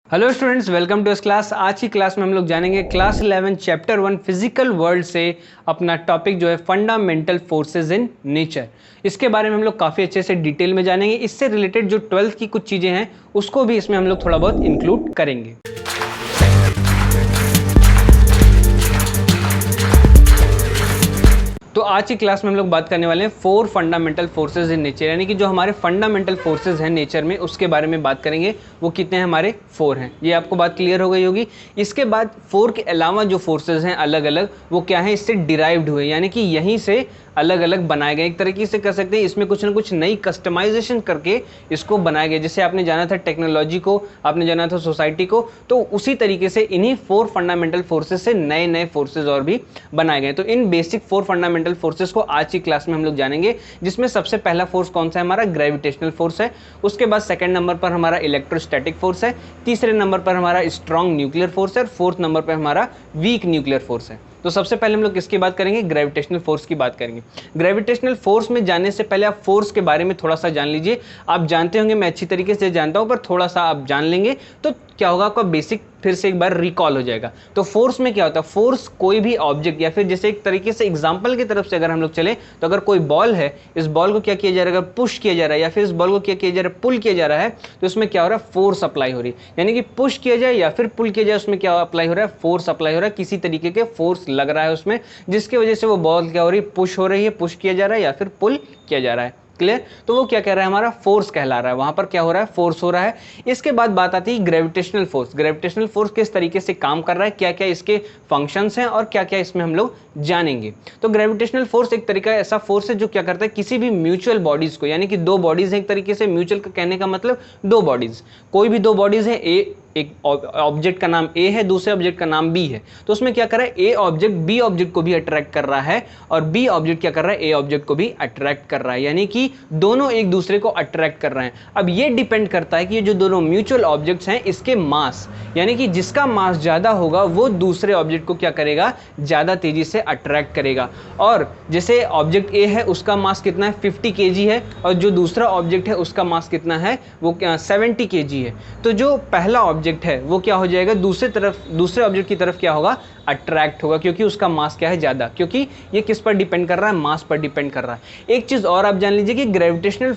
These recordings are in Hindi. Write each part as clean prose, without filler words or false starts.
हेलो स्टूडेंट्स, वेलकम टू इस क्लास। आज की क्लास में हम लोग जानेंगे क्लास 11 चैप्टर 1 फिजिकल वर्ल्ड से अपना टॉपिक जो है फंडामेंटल फोर्सेस इन नेचर। इसके बारे में हम लोग काफ़ी अच्छे से डिटेल में जानेंगे। इससे रिलेटेड जो 12th की कुछ चीज़ें हैं उसको भी इसमें हम लोग थोड़ा बहुत इंक्लूड करेंगे। तो आज की क्लास में हम लोग बात करने वाले हैं 4 फंडामेंटल फोर्सेस इन नेचर, यानी कि जो हमारे फंडामेंटल फोर्सेस हैं नेचर में उसके बारे में बात करेंगे। वो कितने हैं? हमारे 4 हैं। ये आपको बात क्लियर हो गई होगी। इसके बाद 4 के अलावा जो फोर्सेस हैं अलग अलग, वो क्या है? इससे डिराइव्ड हुए, यानी कि यहीं से अलग अलग बनाए गए। एक तरीके से कर सकते हैं इसमें कुछ ना कुछ नई कस्टमाइजेशन करके इसको बनाया गया। जैसे आपने जाना था टेक्नोलॉजी को, आपने जाना था सोसाइटी को, तो उसी तरीके से इन्हीं 4 फंडामेंटल फोर्सेस से नए नए फोर्सेस और भी बनाए गए। तो इन बेसिक 4 फंडामेंटल फोर्सेस को आज की क्लास में हम लोग जानेंगे, जिसमें सबसे पहला फोर्स कौन सा है? हमारा ग्रेविटेशनल फोर्स है। उसके बाद सेकंड नंबर पर हमारा इलेक्ट्रोस्टैटिक फोर्स है। तीसरे नंबर पर हमारा स्ट्रॉन्ग न्यूक्लियर फोर्स है। और फोर्थ नंबर पर हमारा वीक न्यूक्लियर फोर्स है। तो सबसे पहले हम लोग किसकी बात करेंगे? ग्रेविटेशनल फोर्स की बात करेंगे। ग्रेविटेशनल फोर्स में जाने से पहले आप फोर्स के बारे में थोड़ा सा जान लीजिए। आप जानते होंगे, मैं अच्छी तरीके से जानता हूं, पर थोड़ा सा आप जान लेंगे तो क्या होगा, आपका बेसिक फिर से एक बार रिकॉल हो जाएगा। तो फोर्स में क्या होता है? फोर्स कोई भी ऑब्जेक्ट, या फिर जैसे एक तरीके से एग्जांपल की तरफ से अगर हम लोग चले तो अगर कोई बॉल है, इस बॉल को क्या किया जा रहा है? अगर पुश किया जा रहा है या फिर इस बॉल को क्या किया जा रहा है? पुल किया जा रहा है, तो उसमें क्या हो रहा है? फोर्स अप्लाई हो रही है। यानी कि पुश किया जाए या फिर पुल किया जाए, उसमें क्या अप्लाई हो रहा है? फोर्स अप्लाई हो रहा है। किसी तरीके के फोर्स लग रहा है उसमें, जिसकी वजह से वो बॉल क्या हो रही है? पुश हो रही है, पुश किया जा रहा है या फिर पुल किया जा रहा है। क्लियर? तो वो क्या कह रहा है? हमारा फोर्स कहला रहा है। वहां पर क्या हो रहा है? फोर्स हो रहा है। इसके बाद बात आती है ग्रेविटेशनल फोर्स। ग्रेविटेशनल फोर्स किस तरीके से काम कर रहा है, क्या क्या इसके फंक्शंस हैं और क्या क्या इसमें हम लोग जानेंगे। तो ग्रेविटेशनल फोर्स एक तरीका ऐसा फोर्स है जो क्या करता है, किसी भी म्यूचुअल बॉडीज को, यानी कि दो बॉडीज है, एक तरीके से म्यूचुअल का कहने का मतलब दो बॉडीज, कोई भी दो बॉडीज है, एक ऑब्जेक्ट का नाम ए है, दूसरे ऑब्जेक्ट का नाम बी है, तो उसमें क्या कर रहा है? ए ऑब्जेक्ट बी ऑब्जेक्ट को भी अट्रैक्ट कर रहा है और बी ऑब्जेक्ट क्या कर रहा है? ए ऑब्जेक्ट को भी अट्रैक्ट कर रहा है, यानी कि दोनों एक दूसरे को अट्रैक्ट कर रहे हैं। अब ये डिपेंड करता है कि ये जो दोनों म्यूचुअल ऑब्जेक्ट्स हैं इसके मास, यानी कि जिसका मास ज्यादा होगा वो दूसरे ऑब्जेक्ट को क्या करेगा? ज्यादा तेजी से अट्रैक्ट करेगा। और जैसे ऑब्जेक्ट ए है उसका मास कितना है? 50 kg है, और जो दूसरा ऑब्जेक्ट है उसका मास कितना है? वो 70 kg है। तो जो पहला ऑब्जेक्ट है वो क्या हो जाएगा? दूसरे ऑब्जेक्ट की तरफ क्या होगा? अट्रैक्ट होगा, क्योंकि उसका मास क्या है? ज्यादा। क्योंकि ये किस पर डिपेंड कर रहा है? मास पर डिपेंड कर रहा है। एक चीज और आप जान लीजिए कि ग्रेविटेशनल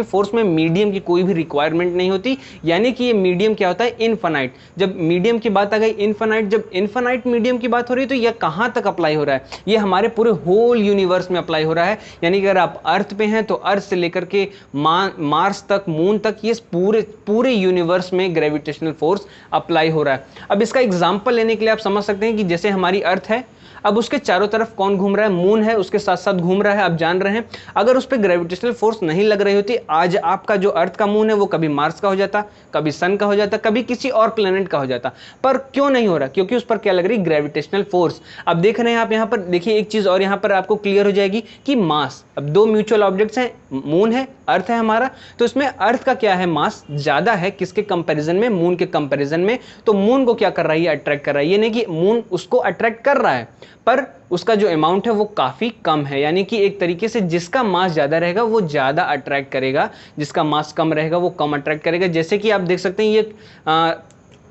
फोर्स में मीडियम की कोई भी रिक्वायरमेंट नहीं होती, यानी कि ये मीडियम क्या होता है? इनफाइनाइट। जब मीडियम की बात आ गई, इनफाइनाइट, जब इनफाइनाइट मीडियम की बात हो रही है तो ये कहां तक अप्लाई हो रहा है? ये हमारे पूरे होल यूनिवर्स में अप्लाई हो रहा है। यानी कि अगर आप अर्थ पे हैं तो अर्थ से लेकर के मार्स तक, मून तक, ये पूरे यूनिवर्स में ग्रेविटेशनल फोर्स अप्लाई हो रहा है। अब इसका एग्जांपल लेने के लिए आप समझ सकते हैं कि जैसे हमारी अर्थ है, अब उसके चारों तरफ कौन घूम रहा है? मून है, उसके साथ साथ घूम रहा है, आप जान रहे हैं। अगर उस पर ग्रेविटेशनल फोर्स नहीं लग रही होती, आज आपका जो अर्थ का मून है वो कभी मार्स का हो जाता, कभी सन का हो जाता, कभी किसी और प्लेनेट का हो जाता। पर क्यों नहीं हो रहा? क्योंकि उस पर क्या लग रही? Gravitational force. अब देख रहे हैं आप, यहां पर देखिए एक चीज और यहां पर आपको क्लियर हो जाएगी कि मास, अब दो म्यूचुअल ऑब्जेक्ट्स हैं, मून है, अर्थ है हमारा, तो इसमें अर्थ का क्या है? मास ज्यादा है। किसके कंपैरिजन में? मून के कंपैरिजन में। तो मून को क्या कर रहा है? अट्रैक्ट कर रहा है। ये नहीं कि मून उसको अट्रैक्ट कर रहा है, पर उसका जो अमाउंट है वो काफी कम है। यानी कि एक तरीके से जिसका मास ज्यादा रहेगा वो ज्यादा अट्रैक्ट करेगा, जिसका मास कम रहेगा वो कम अट्रैक्ट करेगा। जैसे कि आप देख सकते हैं ये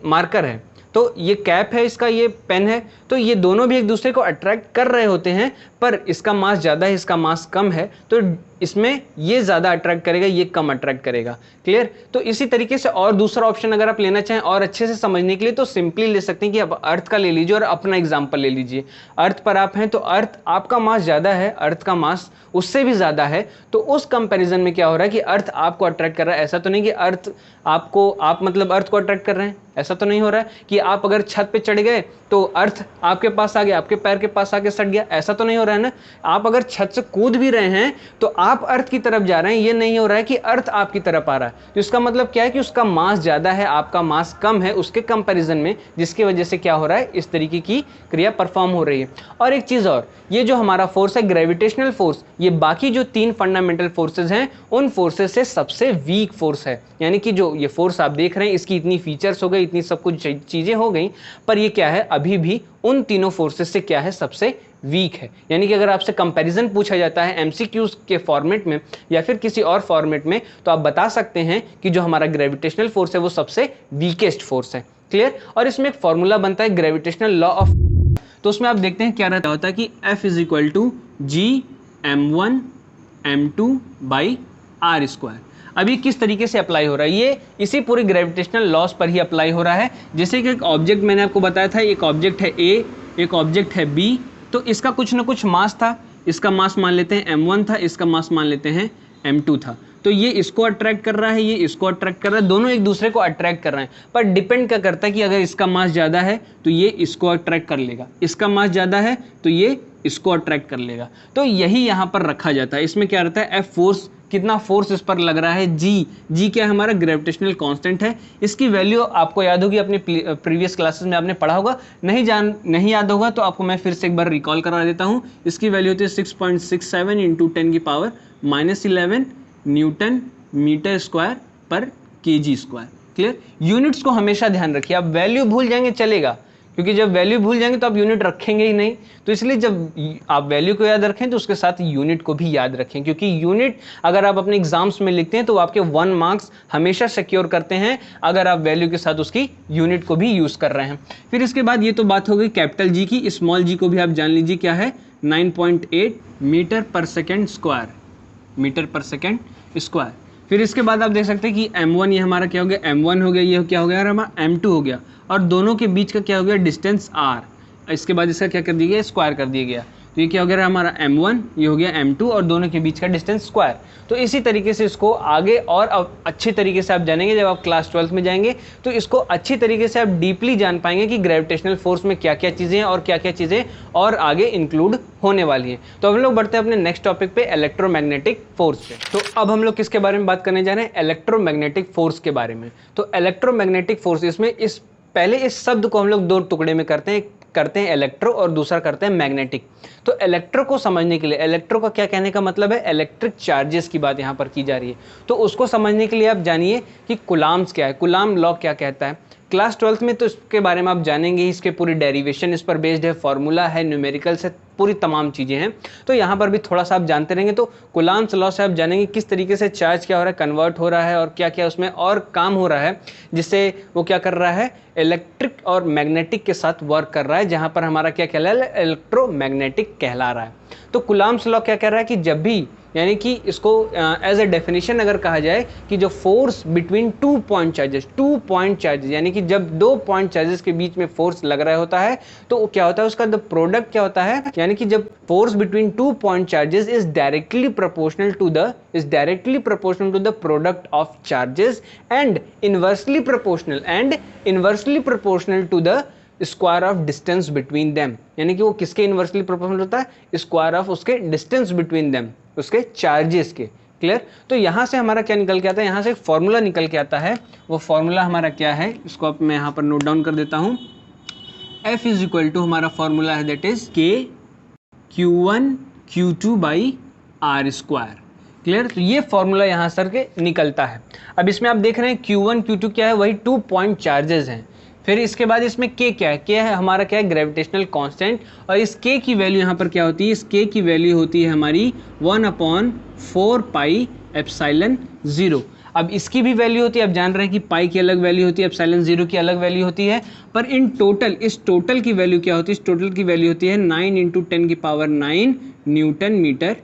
मार्कर है, तो ये कैप है, इसका ये पेन है, तो ये दोनों भी एक दूसरे को अट्रैक्ट कर रहे होते हैं, पर इसका मास ज्यादा है, इसका मास कम है, तो इसमें ये ज्यादा अट्रैक्ट करेगा, ये कम अट्रैक्ट करेगा। क्लियर? तो इसी तरीके से और दूसरा ऑप्शन अगर आप लेना चाहें और अच्छे से समझने के लिए, तो सिंपली ले सकते हैं कि आप अर्थ का ले लीजिए और अपना एग्जांपल ले लीजिए। अर्थ पर आप हैं तो अर्थ, आपका मास ज्यादा है, अर्थ का मास उससे भी ज्यादा है, तो उस कंपैरिजन में क्या हो रहा है कि अर्थ आपको अट्रैक्ट कर रहा है। ऐसा तो नहीं कि अर्थ आपको, आप मतलब अर्थ को अट्रैक्ट कर रहे हैं, ऐसा तो नहीं हो रहा है कि आप अगर छत पे चढ़ गए तो अर्थ आपके पास आ गया, आपके पैर के पास आके सट गया, ऐसा तो नहीं हो रहा है ना। आप अगर छत से कूद भी रहे हैं तो आप अर्थ की तरफ जा रहे हैं, ये नहीं हो रहा है कि अर्थ आपकी तरफ आ रहा है। तो इसका मतलब क्या है कि उसका मास ज्यादा है, आपका मास कम है उसके कंपैरिजन में, जिसकी वजह से क्या हो रहा है? इस तरीके की क्रिया परफॉर्म हो रही है। और एक चीज और, ये जो हमारा फोर्स है ग्रेविटेशनल फोर्स, ये बाकी जो 3 फंडामेंटल फोर्सेज हैं उन फोर्सेज से सबसे वीक फोर्स है। यानी कि जो ये फोर्स आप देख रहे हैं इसकी इतनी फीचर्स हो गई, इतनी सब कुछ चीजें हो गई, पर ये क्या है? अभी भी उन तीनों फोर्सेस से क्या है? सबसे वीक है। यानी कि अगर आपसे कंपैरिजन पूछा जाता है एमसीक्यूज के फॉर्मेट में या फिर किसी और फॉर्मेट में, तो आप बता सकते हैं कि जो हमारा ग्रेविटेशनल फोर्स है वो सबसे वीकेस्ट फोर्स है। क्लियर। और इसमें एक फॉर्मूला बनता है ग्रेविटेशनल लॉ ऑफ, तो उसमें आप देखते हैं क्या रहता होता है कि F is equal to G m1 m2 by R square. अभी किस तरीके से अप्लाई हो रहा है, ये इसी पूरी ग्रेविटेशनल लॉस पर ही अप्लाई हो रहा है। जैसे कि एक ऑब्जेक्ट मैंने आपको बताया था, एक ऑब्जेक्ट है A, एक ऑब्जेक्ट है B, तो इसका कुछ ना कुछ मास था, इसका मास मान लेते हैं m1 था, इसका मास मान लेते हैं m2 था। तो ये इसको अट्रैक्ट कर रहा है, ये इसको अट्रैक्ट कर रहा है, दोनों एक दूसरे को अट्रैक्ट कर रहे हैं। पर डिपेंड क्या करता है कि अगर इसका मास ज़्यादा है तो ये इसको अट्रैक्ट कर लेगा, इसका मास ज़्यादा है तो ये इसको अट्रैक्ट कर लेगा। तो यही यहाँ पर रखा जाता है। इसमें क्या रहता है, एफ फोर्स, कितना फोर्स इस पर लग रहा है, जी क्या है हमारा ग्रेविटेशनल कांस्टेंट है। इसकी वैल्यू आपको याद होगी, अपने प्रीवियस क्लासेस में आपने पढ़ा होगा। नहीं याद होगा तो आपको मैं फिर से एक बार रिकॉल करा देता हूँ। इसकी वैल्यू होती है 6.67 इंटू 10 की पावर -11 न्यूटन मीटर स्क्वायर पर केजी स्क्वायर। क्लियर। यूनिट्स को हमेशा ध्यान रखिए, आप वैल्यू भूल जाएंगे चलेगा, क्योंकि जब वैल्यू भूल जाएंगे तो आप यूनिट रखेंगे ही नहीं। तो इसलिए जब आप वैल्यू को याद रखें तो उसके साथ यूनिट को भी याद रखें, क्योंकि यूनिट अगर आप अपने एग्जाम्स में लिखते हैं तो आपके 1 मार्क्स हमेशा सिक्योर करते हैं अगर आप वैल्यू के साथ उसकी यूनिट को भी यूज कर रहे हैं। फिर इसके बाद ये तो बात हो गई कैपिटल जी की, स्मॉल जी को भी आप जान लीजिए क्या है, 9.8 मीटर पर सेकेंड स्क्वायर, मीटर पर सेकेंड स्क्वायर। फिर इसके बाद आप देख सकते हैं कि m1 ये हमारा क्या हो गया, m1 हो गया, ये क्या हो गया हमारा m2 हो गया, और दोनों के बीच का क्या हो गया, डिस्टेंस r। इसके बाद इसका क्या कर दिया गया, स्क्वायर कर दिया गया। तो ये क्या हो गया हमारा m1, ये हो गया m2, और दोनों के बीच का डिस्टेंस स्क्वायर। तो इसी तरीके से इसको आगे और अच्छी तरीके से आप जानेंगे जब आप क्लास 12th में जाएंगे, तो इसको अच्छी तरीके से आप डीपली जान पाएंगे कि ग्रेविटेशनल फोर्स में क्या क्या चीज़ें हैं और क्या क्या चीज़ें और आगे इंक्लूड होने वाली हैं। तो हम लोग बढ़ते हैं अपने नेक्स्ट टॉपिक पे, इलेक्ट्रोमैग्नेटिक फोर्स पे। तो अब हम लोग किसके बारे में बात करने जा रहे हैं, इलेक्ट्रोमैग्नेटिक फोर्स के बारे में। तो इलेक्ट्रोमैग्नेटिक फोर्स, इसमें पहले इस शब्द को हम लोग 2 टुकड़े में करते हैं इलेक्ट्रो और दूसरा करते हैं मैग्नेटिक। तो इलेक्ट्रो को समझने के लिए, इलेक्ट्रो का क्या कहने का मतलब है, इलेक्ट्रिक चार्जेस की बात यहाँ पर की जा रही है। तो उसको समझने के लिए आप जानिए कि कूलाम्स क्या है, कूलाम लॉ क्या कहता है। क्लास 12th में तो इसके बारे में आप जानेंगे ही, इसके पूरी डेरिवेशन इस पर बेस्ड है, फॉर्मूला है, न्यूमेरिकल से पूरी तमाम चीज़ें हैं। तो यहाँ पर भी थोड़ा सा आप जानते रहेंगे तो कूलाम्स लॉ से आप जानेंगे किस तरीके से चार्ज क्या हो रहा है, कन्वर्ट हो रहा है और क्या क्या उसमें और काम हो रहा है, जिससे वो क्या कर रहा है, इलेक्ट्रिक और मैग्नेटिक के साथ वर्क कर रहा है, जहाँ पर हमारा क्या कहला है, इलेक्ट्रोमैग्नेटिक कहला रहा है। तो कूलाम्स लॉ क्या कह रहा है कि जब भी, यानी कि इसको एज अ डेफिनेशन अगर कहा जाए कि जो फोर्स बिटवीन 2 पॉइंट चार्जेस, यानी कि जब 2 पॉइंट चार्जेस के बीच में फोर्स लग रहा होता है तो क्या होता है, उसका द प्रोडक्ट क्या होता है, यानी कि जब force between 2 point charges is directly proportional to the product of charges and inversely proportional to the square of distance between them. यानी कि वो किसके इनवर्सली प्रोपोर्शनल होता है, स्क्वायर ऑफ उसके डिस्टेंस बिटवीन देम, उसके चार्जेस के। क्लियर। तो यहाँ से हमारा क्या निकल के आता है, यहाँ से एक फॉर्मूला निकल के आता है। वो फॉर्मूला हमारा क्या है, इसको मैं यहाँ पर नोट डाउन कर देता हूँ। F इज इक्वल टू हमारा फॉर्मूला है that is K Q1 Q2 by R square. Clear. तो ये फॉर्मूला यहाँ सर के निकलता है। अब इसमें आप देख रहे हैं Q1 Q2 क्या है, वही 2 पॉइंट चार्जेस हैं। फिर इसके बाद इसमें K क्या है, K है हमारा क्या है, ग्रेविटेशनल कांस्टेंट, और इस K की वैल्यू यहाँ पर क्या होती है, इस K की वैल्यू होती है हमारी 1/4 पाई एप्सिलॉन 0। अब इसकी भी वैल्यू होती है, आप जान रहे हैं कि पाई की अलग वैल्यू होती है, एप्सिलॉन 0 की अलग वैल्यू होती है, पर इन टोटल, इस टोटल की वैल्यू क्या होती है, इस टोटल की वैल्यू होती है 9 × 10 की पावर 9 न्यूटन मीटर।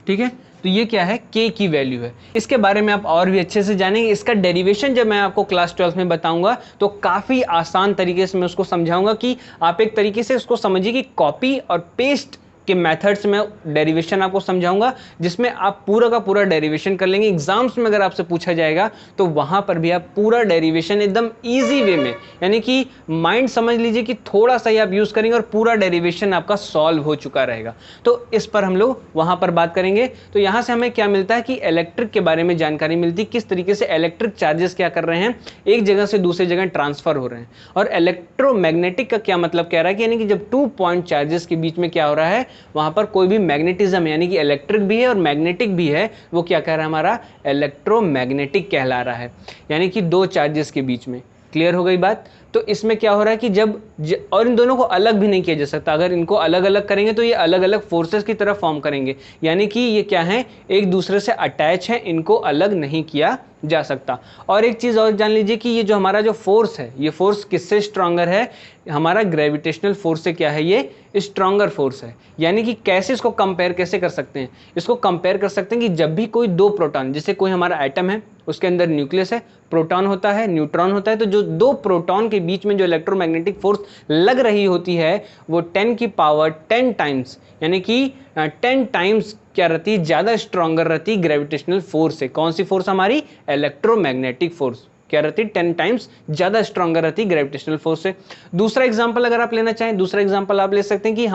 ठीक है। तो ये क्या है, K की वैल्यू है। इसके बारे में आप और भी अच्छे से जानेंगे। इसका डेरिवेशन जब मैं आपको क्लास 12 में बताऊंगा तो काफ़ी आसान तरीके से मैं उसको समझाऊंगा कि आप एक तरीके से उसको समझिए कि कॉपी और पेस्ट के मेथड्स में डेरिवेशन आपको समझाऊंगा, जिसमें आप पूरा का पूरा डेरिवेशन कर लेंगे। एग्जाम्स में अगर आपसे पूछा जाएगा तो वहां पर भी आप पूरा डेरिवेशन एकदम इजी वे में, यानी कि माइंड समझ लीजिए कि थोड़ा सा ही आप यूज करेंगे और पूरा डेरिवेशन आपका सॉल्व हो चुका रहेगा। तो इस पर हम लोग वहां पर बात करेंगे। तो यहां से हमें क्या मिलता है कि इलेक्ट्रिक के बारे में जानकारी मिलती है, किस तरीके से इलेक्ट्रिक चार्जेस क्या कर रहे हैं, एक जगह से दूसरी जगह ट्रांसफर हो रहे हैं। और इलेक्ट्रोमैग्नेटिक का क्या मतलब कह रहा है कि यानी कि जब 2 पॉइंट चार्जेस के बीच में क्या हो रहा है, वहां पर कोई भी मैग्नेटिज्म यानी कि इलेक्ट्रिक भी है और मैग्नेटिक भी है, वो क्या कह रहा है, हमारा इलेक्ट्रोमैग्नेटिक कहला रहा है, यानी कि 2 चार्जेस के बीच में। क्लियर हो गई बात। तो इसमें क्या हो रहा है कि और इन दोनों को अलग भी नहीं किया जा सकता। अगर इनको अलग अलग करेंगे तो ये अलग अलग फोर्सेस की तरह फॉर्म करेंगे, यानी कि ये क्या है, एक दूसरे से अटैच है, इनको अलग नहीं किया जा सकता। और एक चीज़ और जान लीजिए कि ये जो हमारा जो फोर्स है, ये फोर्स किससे स्ट्रांगर है, हमारा ग्रेविटेशनल फोर्स से क्या है, ये स्ट्रांगर फोर्स है। यानी कि कैसे इसको कंपेयर कैसे कर सकते हैं, इसको कंपेयर कर सकते हैं कि जब भी कोई दो प्रोटॉन, जैसे कोई हमारा एटम है, उसके अंदर न्यूक्लियस है, प्रोटॉन होता है, न्यूट्रॉन होता है, तो जो दो प्रोटॉन के बीच में जो इलेक्ट्रोमैग्नेटिक फोर्स लग रही होती है वो 10 की पावर 10 टाइम्स, यानी कि 10 टाइम्स क्या रहती है, ज़्यादा स्ट्रांगर रहती है ग्रेविटेशनल फोर्स से। कौन सी फोर्स, हमारी इलेक्ट्रोमैग्नेटिक फोर्स क्या रहती है, 10 टाइम्स ज़्यादा स्ट्रांगर रहती है ग्रेविटेशनल फोर्स से। दूसरा एग्जाम्पल अगर आप लेना चाहें, दूसरा एग्जाम्पल आप ले सकते हैं कि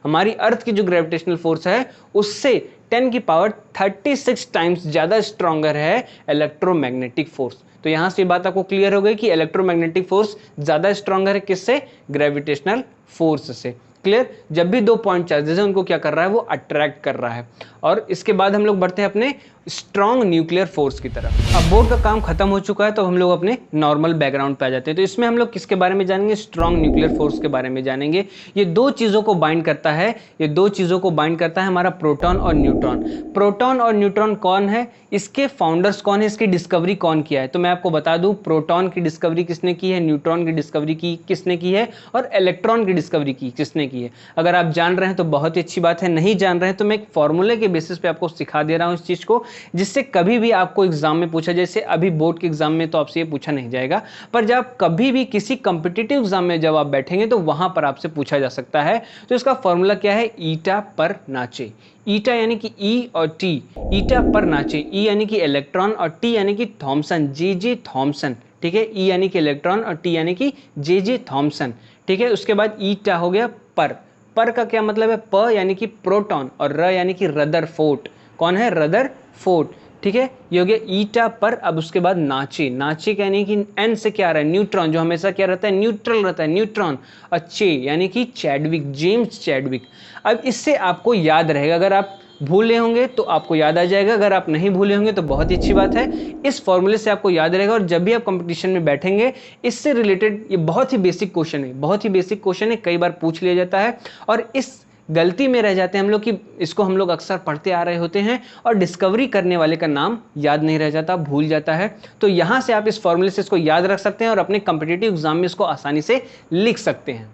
हमारी अर्थ की जो ग्रेविटेशनल फोर्स है उससे 10 की पावर 36 टाइम्स ज़्यादा स्ट्रांगर है इलेक्ट्रोमैग्नेटिक फोर्स। तो यहाँ से बात आपको क्लियर हो गई कि इलेक्ट्रोमैग्नेटिक फोर्स ज़्यादा स्ट्रांगर है किससे, ग्रेविटेशनल फोर्स से। क्लियर। जब भी दो पॉइंट चार्जेस है उनको क्या कर रहा है, वो अट्रैक्ट कर रहा है। और इसके बाद हम लोग बढ़ते हैं अपने स्ट्रॉन्ग न्यूक्लियर फोर्स की तरफ। अब बोर्ड का काम खत्म हो चुका है तो हम लोग अपने नॉर्मल बैकग्राउंड पे आ जाते हैं। तो इसमें हम लोग किसके बारे में जानेंगे, स्ट्रॉन्ग न्यूक्लियर फोर्स के बारे में जानेंगे। ये दो चीज़ों को बाइंड करता है, हमारा प्रोटॉन और न्यूट्रॉन। प्रोटॉन और न्यूट्रॉन कौन है, इसके फाउंडर्स कौन है, इसकी डिस्कवरी कौन किया है। तो मैं आपको बता दूं, प्रोटॉन की डिस्कवरी किसने की है, न्यूट्रॉन की डिस्कवरी किसने की है, और इलेक्ट्रॉन की डिस्कवरी किसने की है। अगर आप जान रहे हैं तो बहुत ही अच्छी बात है, नहीं जान रहे हैं तो मैं एक फॉर्मूले के बेसिस पे आपको सिखा दे रहा हूं इस चीज़ को, जिससे कभी भी आपको एग्जाम में पूछा, जैसे अभी बोर्ड के एग्जाम में तो आपसे ये पूछा नहीं जाएगा, पर जब आप कभी भी किसी कॉम्पिटिटिव एग्जाम में जब आप बैठेंगे तो वहां पर आपसे पूछा जा सकता है। तो इसका फॉर्मूला क्या है, ईटा पर नाचे। ईटा यानी कि ई और टी, ईटा पर नाचे। ई यानी कि इलेक्ट्रॉन और टी यानी कि थॉमसन, जे थॉमसन। ठीक है, ई यानी कि इलेक्ट्रॉन और टी यानी कि जे थॉमसन। ठीक है, उसके बाद ईटा हो गया पर का क्या मतलब है, प यानी कि प्रोटॉन और र यानी कि रदरफोर्ड। कौन है, रदरफोर्ड। ठीक है, ये हो गया ईटा पर। अब उसके बाद नाचे यानी कि एन से क्या आ रहा है, न्यूट्रॉन, जो हमेशा क्या रहता है, न्यूट्रल रहता है, न्यूट्रॉन। और चे यानी कि चैडविक, जेम्स चैडविक। अब इससे आपको याद रहेगा, अगर आप भूले होंगे तो आपको याद आ जाएगा, अगर आप नहीं भूले होंगे तो बहुत ही अच्छी बात है, इस फॉर्मूले से आपको याद रहेगा। और जब भी आप कंपटीशन में बैठेंगे इससे रिलेटेड, ये बहुत ही बेसिक क्वेश्चन है, कई बार पूछ लिया जाता है। और इस गलती में रह जाते हैं हम लोग कि इसको हम लोग अक्सर पढ़ते आ रहे होते हैं और डिस्कवरी करने वाले का नाम याद नहीं रह जाता, भूल जाता है। तो यहाँ से आप इस फॉर्मूले से इसको याद रख सकते हैं और अपने कॉम्पिटिटिव एग्जाम में इसको आसानी से लिख सकते हैं।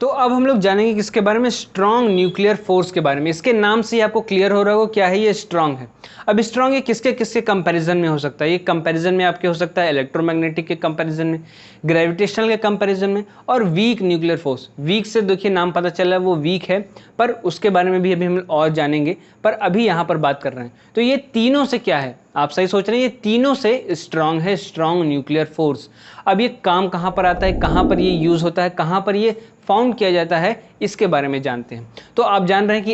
तो अब हम लोग जानेंगे किसके बारे में, स्ट्रॉन्ग न्यूक्लियर फोर्स के बारे में। इसके नाम से ही आपको क्लियर हो रहा होगा क्या है, ये स्ट्रॉन्ग है। अब स्ट्रॉन्ग ये किसके किसके कंपैरिजन में हो सकता है, ये कंपैरिजन में आपके हो सकता है इलेक्ट्रोमैग्नेटिक के कंपैरिजन में, ग्रेविटेशनल के कंपैरिजन में, और वीक न्यूक्लियर फोर्स। वीक से देखिए नाम पता चला वो वीक है, पर उसके बारे में भी अभी हम और जानेंगे, पर अभी यहाँ पर बात कर रहे हैं। तो ये तीनों से क्या है, आप सही सोच रहे हैं, ये तीनों से स्ट्रॉन्ग है, स्ट्रॉन्ग न्यूक्लियर फोर्स। अब ये काम कहाँ पर आता है, कहाँ पर ये यूज़ होता है, कहाँ पर ये फाउंड किया जाता है, इसके बारे में जानते हैं। तो आप जान रहे हैं कि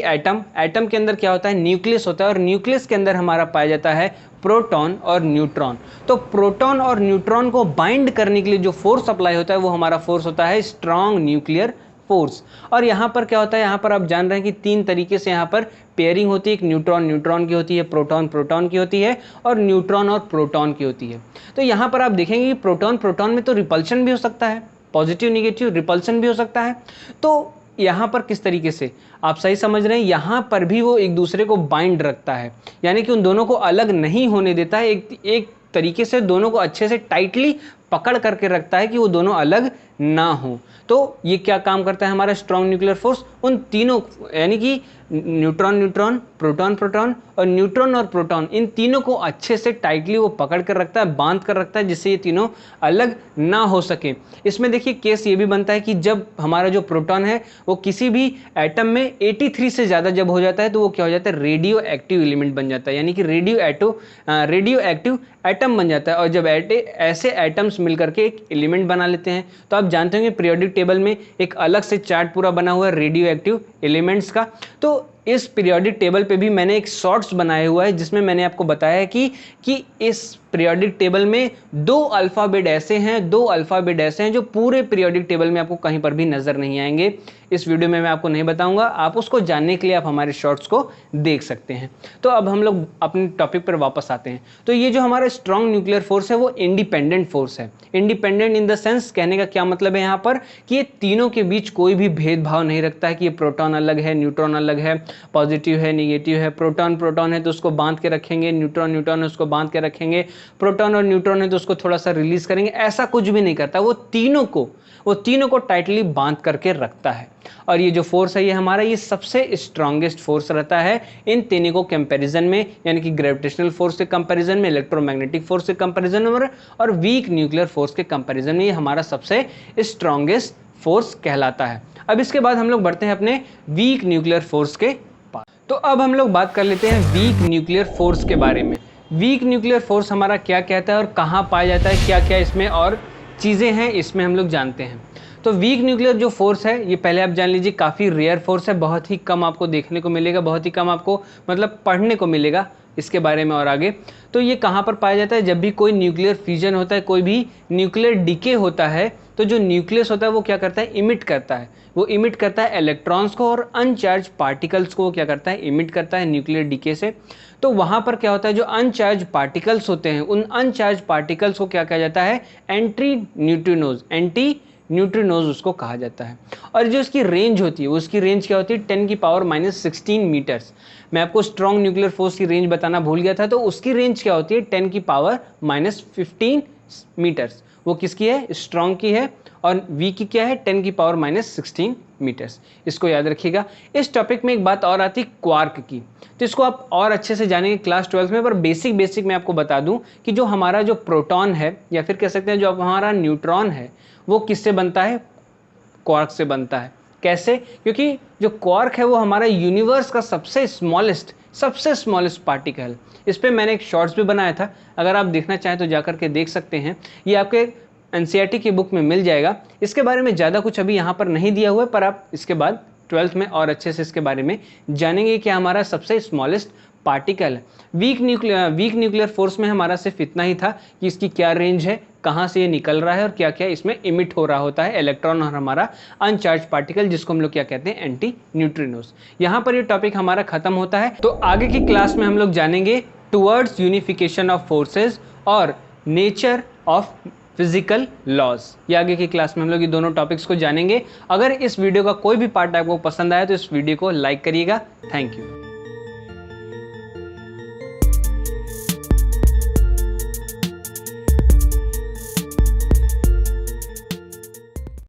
एटम के अंदर क्या होता है, न्यूक्लियस होता है, और न्यूक्लियस के अंदर हमारा पाया जाता है प्रोटॉन और न्यूट्रॉन। तो प्रोटॉन और न्यूट्रॉन को बाइंड करने के लिए जो फोर्स अप्लाई होता है वो हमारा फोर्स होता है स्ट्रॉन्ग न्यूक्लियर फोर्स। और यहाँ पर क्या होता है, यहाँ पर आप जान रहे हैं कि तीन तरीके से यहाँ पर पेयरिंग होती है, एक न्यूट्रॉन की होती है, प्रोटॉन की होती है, और न्यूट्रॉन और प्रोटॉन की होती है। तो यहाँ पर आप देखेंगे कि प्रोटॉन में तो रिपल्शन भी हो सकता है, पॉजिटिव निगेटिव रिपल्शन भी हो सकता है। तो यहाँ पर किस तरीके से, आप सही समझ रहे हैं, यहाँ पर भी वो एक दूसरे को बाइंड रखता है, यानी कि उन दोनों को अलग नहीं होने देता है, एक तरीके से दोनों को अच्छे से टाइटली पकड़ करके रखता है कि वो दोनों अलग ना हो। तो ये क्या काम करता है हमारा स्ट्रॉन्ग न्यूक्लियर फोर्स, उन तीनों यानी कि न्यूट्रॉन, प्रोटॉन और न्यूट्रॉन और प्रोटॉन, इन तीनों को अच्छे से टाइटली वो पकड़ कर रखता है, बांध कर रखता है, जिससे ये तीनों अलग ना हो सके। इसमें देखिए केस ये भी बनता है कि जब हमारा जो प्रोटॉन है वो किसी भी एटम में 83 से ज़्यादा जब हो जाता है तो वो क्या हो जाता है, रेडियो एक्टिव एलिमेंट बन जाता है, यानी कि रेडियो एक्टिव एटम बन जाता है। और जब ऐसे एटम्स मिलकर के एक एलिमेंट बना लेते हैं, तो आप जानते होंगे पीरियोडिक टेबल में एक अलग से चार्ट पूरा बना हुआ है रेडियो एक्टिव एलिमेंट्स का। तो इस पीरियोडिक टेबल पे भी मैंने एक शॉर्ट्स बनाया हुआ है जिसमें मैंने आपको बताया है कि इस पीरियोडिक टेबल में 2 अल्फ़ाबेट ऐसे हैं, 2 अल्फ़ाबेट ऐसे हैं जो पूरे पीरियोडिक टेबल में आपको कहीं पर भी नज़र नहीं आएंगे। इस वीडियो में मैं आपको नहीं बताऊंगा, आप उसको जानने के लिए आप हमारे शॉर्ट्स को देख सकते हैं। तो अब हम लोग अपने टॉपिक पर वापस आते हैं। तो ये जो हमारा स्ट्रॉन्ग न्यूक्लियर फोर्स है वो इंडिपेंडेंट फोर्स है। इंडिपेंडेंट इन द सेंस, कहने का क्या मतलब है यहाँ पर कि ये तीनों के बीच कोई भी भेदभाव नहीं रखता है कि ये प्रोटॉन अलग है, न्यूट्रॉन अलग है, पॉजिटिव है, निगेटिव है। प्रोटॉन प्रोटॉन है तो उसको बांध के रखेंगे, न्यूट्रॉन न्यूट्रॉन है उसको बांध के रखेंगे, प्रोटॉन और न्यूट्रॉन है तो उसको थोड़ा सा रिलीज करेंगे, ऐसा कुछ भी नहीं करता। वो तीनों को टाइटली बांध करके रखता है। और ये जो फोर्स है ये हमारा ये सबसे स्ट्रॉन्गेस्ट फोर्स रहता है इन तीनों को कंपैरिजन में, यानी कि ग्रेविटेशनल फोर्स के कंपैरिजन में, इलेक्ट्रोमैग्नेटिक फोर्स के कंपैरिजन में और वीक न्यूक्लियर फोर्स के कंपैरिजन में ये हमारा सबसे स्ट्रॉन्गेस्ट फोर्स कहलाता है। अब इसके बाद हम लोग बढ़ते हैं अपने वीक न्यूक्लियर फोर्स के पास। तो अब हम लोग बात कर लेते हैं वीक न्यूक्लियर फोर्स के बारे में। वीक न्यूक्लियर फोर्स हमारा क्या कहता है और कहाँ पाया जाता है, क्या क्या इसमें और चीज़ें हैं इसमें हम लोग जानते हैं। तो वीक न्यूक्लियर जो फोर्स है ये पहले आप जान लीजिए काफ़ी रेयर फोर्स है, बहुत ही कम आपको देखने को मिलेगा, बहुत ही कम आपको मतलब पढ़ने को मिलेगा इसके बारे में और आगे। तो ये कहाँ पर पाया जाता है, जब भी कोई न्यूक्लियर फ्यूजन होता है, कोई भी न्यूक्लियर डिके होता है तो जो न्यूक्लियस होता है वो क्या करता है, इमिट करता है। वो इमिट करता है इलेक्ट्रॉन्स को और अनचार्ज पार्टिकल्स को, वो क्या करता है, इमिट करता है न्यूक्लियर डिके से। तो वहाँ पर क्या होता है, जो अनचार्ज पार्टिकल्स होते हैं उन अनचार्ज पार्टिकल्स को क्या कहा जाता है, एंटी न्यूट्रिनोज उसको कहा जाता है। और जो इसकी रेंज होती है उसकी रेंज क्या होती है, 10⁻⁻16 मीटर्स। मैं आपको स्ट्रॉन्ग न्यूक्लियर फोर्स की रेंज बताना भूल गया था, तो उसकी रेंज क्या होती है, 10⁻⁻15 मीटर्स। वो किसकी है, स्ट्रॉन्ग की है, और वीक की क्या है, 10⁻16 मीटर्स। इसको याद रखिएगा। इस टॉपिक में एक बात और आती है क्वार्क की, तो इसको आप और अच्छे से जानेंगे क्लास 12 में। पर बेसिक मैं आपको बता दूं कि जो हमारा जो प्रोटॉन है या फिर कह सकते हैं जो हमारा न्यूट्रॉन है वो किससे बनता है, क्वार्क से बनता है। कैसे, क्योंकि जो क्वार्क है वो हमारा यूनिवर्स का सबसे स्मॉलेस्ट पार्टिकल। इस पर मैंने एक शॉर्ट्स भी बनाया था, अगर आप देखना चाहें तो जाकर के देख सकते हैं। ये आपके एनसीईआरटी की बुक में मिल जाएगा। इसके बारे में ज़्यादा कुछ अभी यहाँ पर नहीं दिया हुआ है, पर आप इसके बाद 12th में और अच्छे से इसके बारे में जानेंगे कि हमारा सबसे स्मॉलेस्ट पार्टिकल है। वीक न्यूक्लियर फोर्स में हमारा सिर्फ इतना ही था कि इसकी क्या रेंज है, कहाँ से ये निकल रहा है और क्या क्या इसमें इमिट हो रहा होता है, इलेक्ट्रॉन और हमारा अनचार्ज पार्टिकल, जिसको हम लोग क्या कहते हैं, एंटी न्यूट्रिनोस। यहाँ पर ये टॉपिक हमारा खत्म होता है। तो आगे की क्लास में हम लोग जानेंगे टुवर्ड्स यूनिफिकेशन ऑफ फोर्सेज और नेचर ऑफ फिजिकल लॉज। ये आगे की क्लास में हम लोग ये दोनों टॉपिक्स को जानेंगे। अगर इस वीडियो का कोई भी पार्ट आपको पसंद आया तो इस वीडियो को लाइक करिएगा। Thank you.